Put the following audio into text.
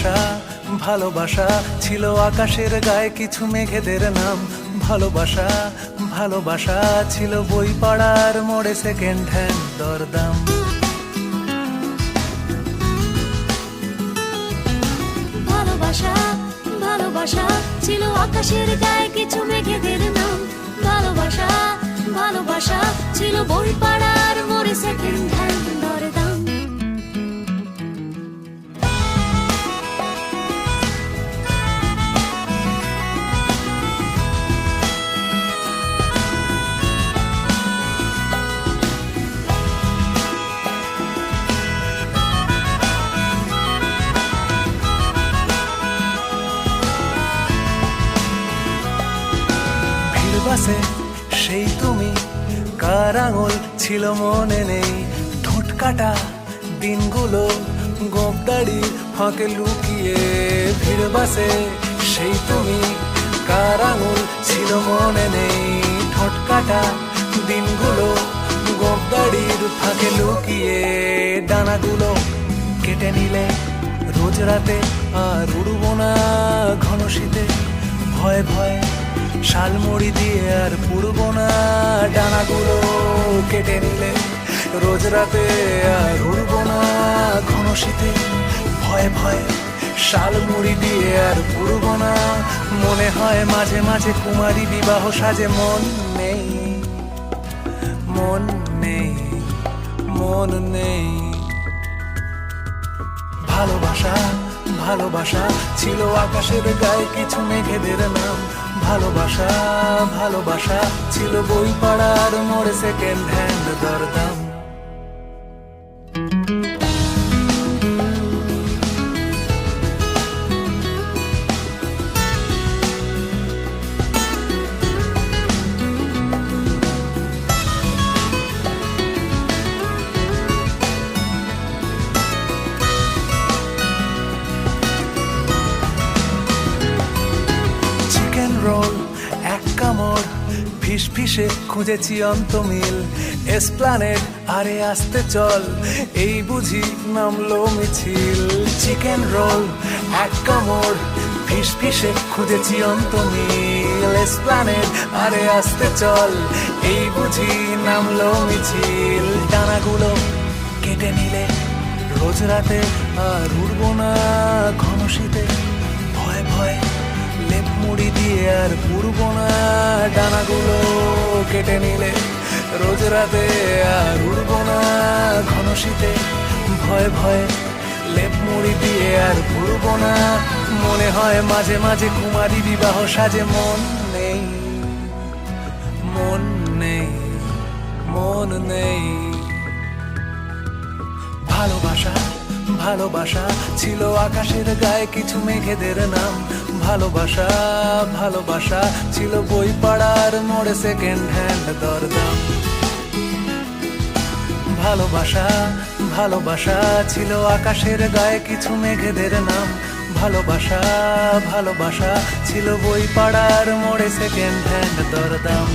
ভালোবাসা ভালোবাসা ছিল আকাশের গায়ে কিছু মেঘেদের নাম। ভালোবাসা ভালোবাসা ছিল বই পাড়ার মোড়ে সেকেন্ড হ্যান্ড দরদাম। ভালোবাসা ভালোবাসা ছিল আকাশের গায়ে কিছু মেঘেদের নাম। ভালোবাসা ভালোবাসা ছিল বই পাড়ার মোড়ে সেকেন্ড হ্যান্ড দরদাম। বাসে সেই তুমি, কার আঙুল ছিল মনে নেই। ঠোঁট কাটা দিনগুলো গোপদাড়ি ফাঁকে লুকিয়ে। ভিড় বাসে সেই তুমি, কার আঙুল ছিল মনে নেই। ঠোঁট কাটা দিনগুলো গোপদাড়ির ফাঁকে লুকিয়ে। ডানাগুলো কেটে নিলে রোজ রাতে, আর উড়বো না ঘন শীতে। ভয়ে ভয়ে শালমুড়ি দিয়ে আর পুড়বো না। ডানাগুলো কেটে নিলে রোজ রাতে, আর উড়বো না ঘন শীতে। ভয়ে ভয়ে শালমুড়ি দিয়ে আর পুড়বো না। মনে হয় মাঝে মাঝে কুমারী বিবাহ সাজে। মন নেই মন নেই মন নেই। ভালোবাসা ভালোবাসা ছিল আকাশের গায়ে কিছু মেঘেদের নাম। ভালোবাসা ভালোবাসা ছিল বই পাড়ার মোড়ে সেকেন্ড হ্যান্ড দরদাম। রোল এক কামড় ফিস ফিসে খুঁজেছি অন্তমিল। এসপ্লানেড আরে আসতে চল, এই বুঝি নামলো মিছিল। চিকেন রোল এক কামড় ফিস ফিসে খুঁজেছি অন্তমিল। এসপ্লানেড আরে আসতে চল, এই বুঝি নামলো মিছিল। ডানাগুলো কেটে নিলে রোজ রাতে, আর উড়বো না ঘন শীতে। ভয়ে ভয়ে লেপ মুড়ি দিয়ে আর পুড়বো না। ডানাগুলো কেটে নিলে রোজ রাতে, আর উড়বো না ঘন শীতে। ভয়ে ভয়ে লেপ মুড়ি দিয়ে আর পুড়বো না। মনে হয় মাঝে মাঝে কুমারী বিবাহ সাজে। মন নেই মন নেই মন নেই। ভালোবাসা ভালোবাসা ছিল আকাশের গায়ে কিছু মেঘেদের নাম। ভালোবাসা ভালোবাসা ছিল বই পাড়ার মোড়ে সেকেন্ড হ্যান্ড দরদাম। ভালোবাসা ভালোবাসা ছিল আকাশের গায়ে কিছু মেঘেদের নাম। ভালোবাসা ভালোবাসা ছিল বই পাড়ার মোড়ে সেকেন্ড হ্যান্ড দরদাম।